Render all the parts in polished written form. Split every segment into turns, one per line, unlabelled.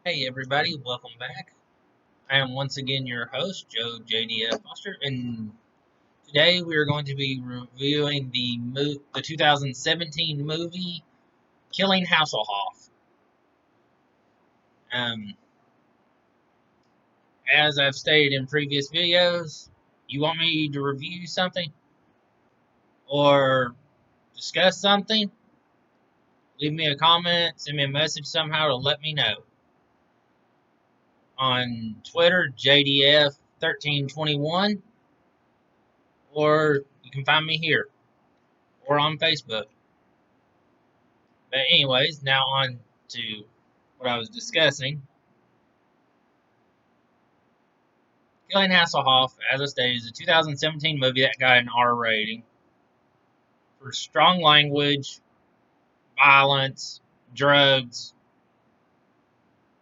Hey everybody, welcome back. I am once again your host, Joe JDF Foster, and today we are going to be reviewing the 2017 movie Killing Hasselhoff. Um, as I've stated in previous videos, you want me to review something or discuss something? Leave me a comment, send me a message somehow to let me know. On Twitter, JDF1321, or you can find me here or on Facebook. But anyways, now on to what I was discussing. Killing Hasselhoff, as I stated, is a 2017 movie that got an R rating for strong language, violence, drugs,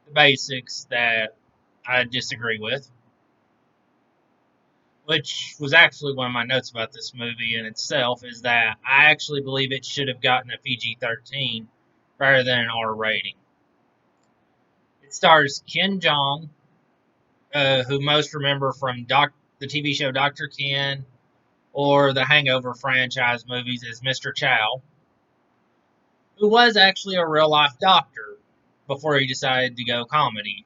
the basics that I disagree with. Which was actually one of my notes about this movie in itself, is that I actually believe it should have gotten a PG-13 rather than an R rating. It stars Ken Jeong, who most remember from the TV show Dr. Ken or the Hangover franchise movies as Mr. Chow, who was actually a real life doctor before he decided to go comedy.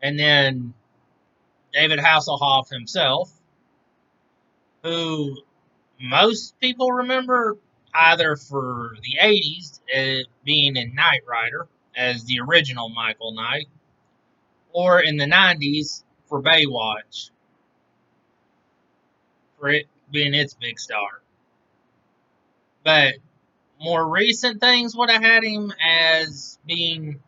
And then David Hasselhoff himself, who most people remember either for the 80s being in Knight Rider as the original Michael Knight, or in the 90s for Baywatch, for it being its big star. But more recent things would have had him as being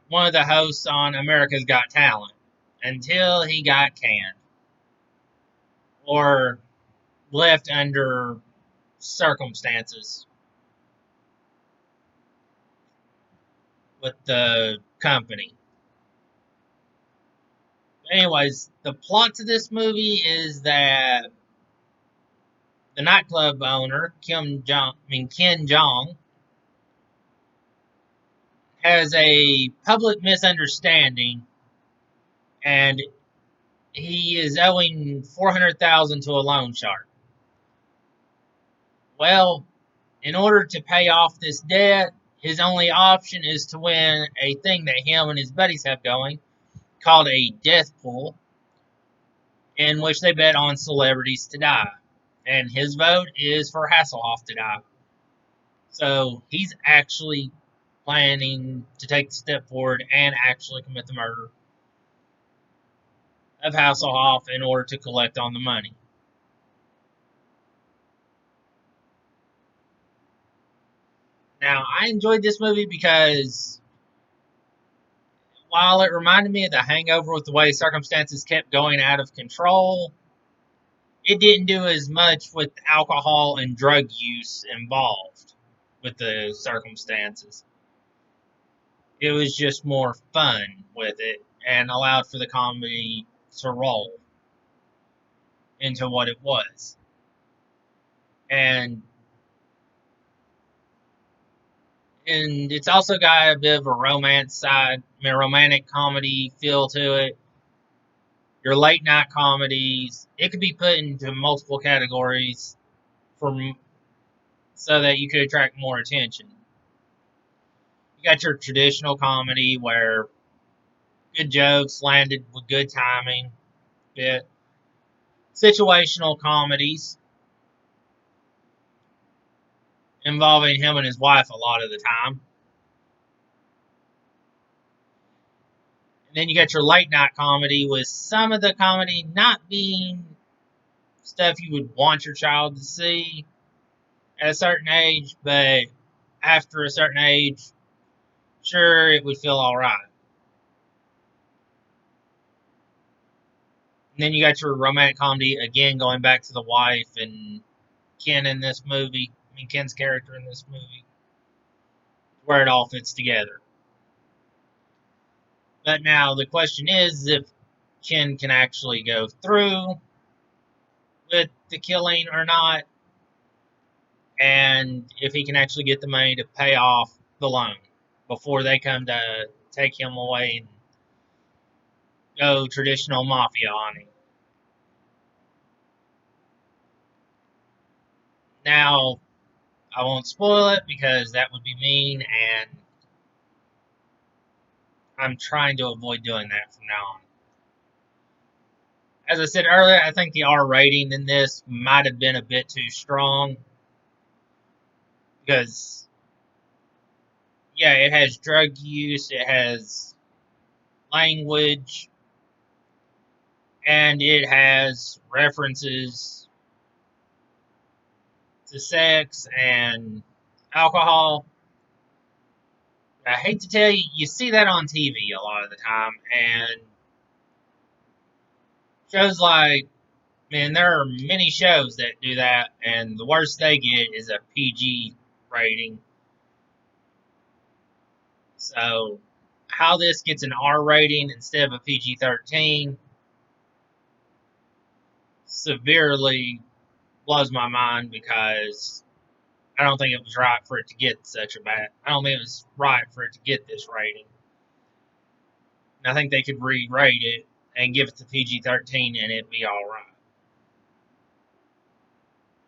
one of the hosts on America's Got Talent until he got canned or left under circumstances with the company. Anyways, the plot to this movie is that the nightclub owner, Ken Jong, has a public misunderstanding and he is owing 400,000 to a loan shark. Well, in order to pay off this debt, his only option is to win a thing that him and his buddies have going called a death pool, in which they bet on celebrities to die. And his vote is for Hasselhoff to die. So he's actually planning to take the step forward and actually commit the murder of Hasselhoff in order to collect on the money. Now, I enjoyed this movie because while it reminded me of The Hangover with the way circumstances kept going out of control, it didn't do as much with alcohol and drug use involved with the circumstances. It was just more fun with it and allowed for the comedy to roll into what it was. And it's also got a bit of a romance side, a romantic comedy feel to it. Your late night comedies, it could be put into multiple categories for so that you could attract more attention. You got your traditional comedy where good jokes landed with good timing, bit situational comedies involving him and his wife a lot of the time. And then you got your late night comedy with some of the comedy not being stuff you would want your child to see at a certain age, but after a certain age, sure, it would feel alright. And then you got your romantic comedy, again, going back to the wife and Ken in this movie. I mean, Ken's character in this movie, where it all fits together. But now the question is if Ken can actually go through with the killing or not, and if he can actually get the money to pay off the loan. before they come to take him away and go traditional mafia on him. Now, I won't spoil it because that would be mean, and I'm trying to avoid doing that from now on. As I said earlier, I think the R rating in this might have been a bit too strong because, yeah, it has drug use, it has language, and it has references to sex and alcohol. I hate to tell you, you see that on TV a lot of the time, and shows like, man, there are many shows that do that, and the worst they get is a PG rating. So, how this gets an R rating instead of a PG 13 severely blows my mind because I don't think it was right for it to get such a bad. I don't think it was right for it to get this rating. And I think they could re-rate it and give it to PG 13 and it'd be alright.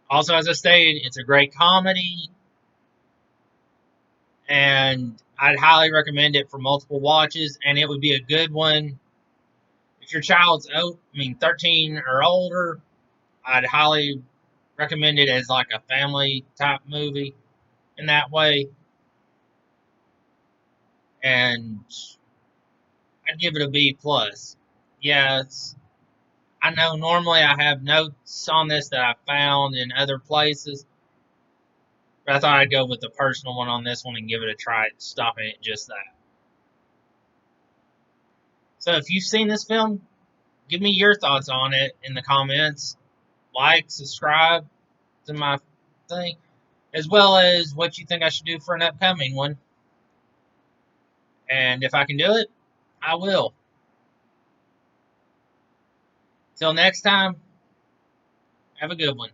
Also, as I stated, it's a great comedy, and I'd highly recommend it for multiple watches, and it would be a good one if your child's 13 or older. I'd highly recommend it as like a family type movie in that way, and I'd give it a B plus. Yes, I know normally I have notes on this that I found in other places, but I thought I'd go with the personal one on this one and give it a try at stopping it just that. So if you've seen this film, give me your thoughts on it in the comments. Like, subscribe to my thing, as well as what you think I should do for an upcoming one. And if I can do it, I will. Till next time, have a good one.